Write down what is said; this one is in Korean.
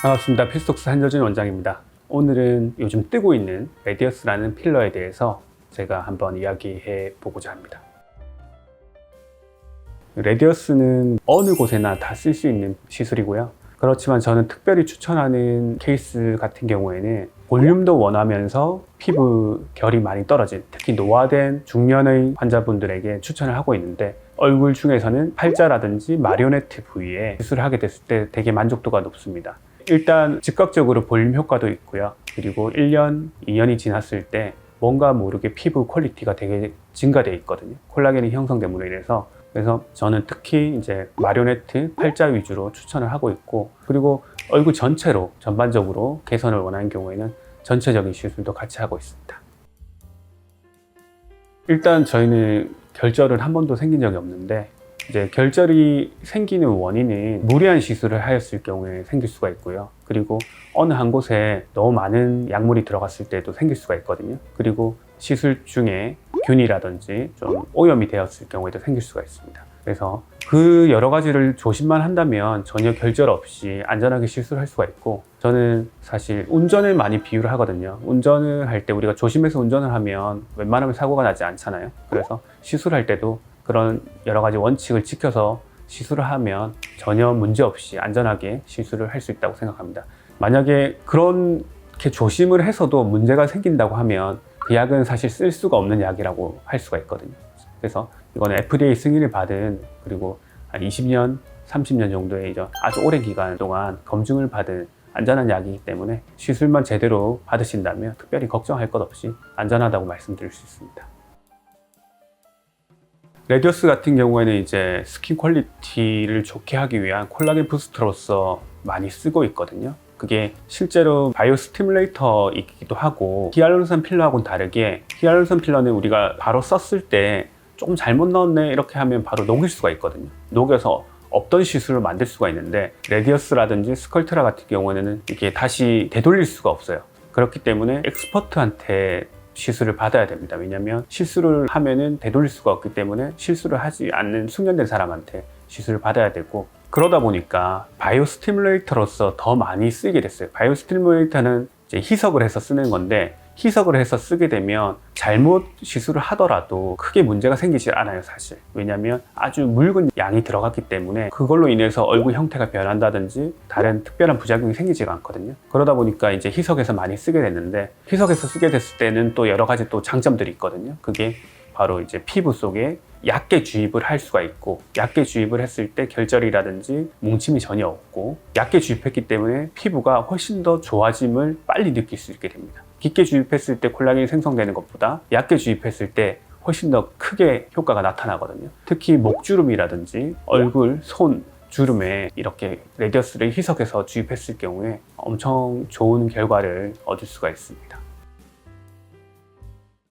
반갑습니다. 필속스 한여준 원장입니다. 오늘은 요즘 뜨고 있는 레디어스라는 필러에 대해서 제가 한번 이야기해 보고자 합니다. 레디어스는 어느 곳에나 다 쓸 수 있는 시술이고요. 그렇지만 저는 특별히 추천하는 케이스 같은 경우에는 볼륨도 원하면서 피부 결이 많이 떨어진, 특히 노화된 중년의 환자분들에게 추천을 하고 있는데, 얼굴 중에서는 팔자라든지 마리오네트 부위에 시술을 하게 됐을 때 되게 만족도가 높습니다. 일단 즉각적으로 볼륨 효과도 있고요. 그리고 1년, 2년이 지났을 때 뭔가 모르게 피부 퀄리티가 되게 증가되어 있거든요. 콜라겐이 형성됨으로 인해서. 그래서 저는 특히 이제 마리오네트 팔자 위주로 추천을 하고 있고, 그리고 얼굴 전체로 전반적으로 개선을 원하는 경우에는 전체적인 시술도 같이 하고 있습니다. 일단 저희는 결절은 한 번도 생긴 적이 없는데, 이제 결절이 생기는 원인은 무리한 시술을 하였을 경우에 생길 수가 있고요. 그리고 어느 한 곳에 너무 많은 약물이 들어갔을 때도 생길 수가 있거든요. 그리고 시술 중에 균이라든지 좀 오염이 되었을 경우에도 생길 수가 있습니다. 그래서 그 여러 가지를 조심만 한다면 전혀 결절 없이 안전하게 시술할 수가 있고, 저는 사실 운전을 많이 비유를 하거든요. 운전을 할 때 우리가 조심해서 운전을 하면 웬만하면 사고가 나지 않잖아요. 그래서 시술할 때도 그런 여러 가지 원칙을 지켜서 시술을 하면 전혀 문제 없이 안전하게 시술을 할 수 있다고 생각합니다. 만약에 그렇게 조심을 해서도 문제가 생긴다고 하면 그 약은 사실 쓸 수가 없는 약이라고 할 수가 있거든요. 그래서 이거는 FDA 승인을 받은, 그리고 한 20년, 30년 정도의 아주 오랜 기간 동안 검증을 받은 안전한 약이기 때문에 시술만 제대로 받으신다면 특별히 걱정할 것 없이 안전하다고 말씀드릴 수 있습니다. 레디어스 같은 경우에는 이제 스킨 퀄리티를 좋게 하기 위한 콜라겐 부스터로서 많이 쓰고 있거든요. 그게 실제로 바이오 스티뮬레이터이기도 하고, 히알루론산 필러하고는 다르게 히알루론산 필러는 우리가 바로 썼을 때 조금 잘못 넣었네 이렇게 하면 바로 녹일 수가 있거든요. 녹여서 없던 시술을 만들 수가 있는데, 레디어스라든지 스컬트라 같은 경우에는 이게 다시 되돌릴 수가 없어요. 그렇기 때문에 엑스퍼트한테 시술을 받아야 됩니다. 왜냐하면 실수를 하면은 되돌릴 수가 없기 때문에 실수를 하지 않는 숙련된 사람한테 시술을 받아야 되고, 그러다 보니까 바이오 스티뮬레이터로서 더 많이 쓰게 됐어요. 바이오 스티뮬레이터는 이제 희석을 해서 쓰는 건데, 희석을 해서 쓰게 되면 잘못 시술을 하더라도 크게 문제가 생기질 않아요, 사실. 왜냐하면 아주 묽은 양이 들어갔기 때문에 그걸로 인해서 얼굴 형태가 변한다든지 다른 특별한 부작용이 생기지가 않거든요. 그러다 보니까 이제 희석해서 많이 쓰게 됐는데, 희석해서 쓰게 됐을 때는 또 여러 가지 또 장점들이 있거든요. 그게 바로 이제 피부 속에 얕게 주입을 할 수가 있고, 얕게 주입을 했을 때 결절이라든지 뭉침이 전혀 없고, 얕게 주입했기 때문에 피부가 훨씬 더 좋아짐을 빨리 느낄 수 있게 됩니다. 깊게 주입했을 때 콜라겐이 생성되는 것보다 얕게 주입했을 때 훨씬 더 크게 효과가 나타나거든요. 특히 목주름이라든지 얼굴, 손 주름에 이렇게 레디어스를 희석해서 주입했을 경우에 엄청 좋은 결과를 얻을 수가 있습니다.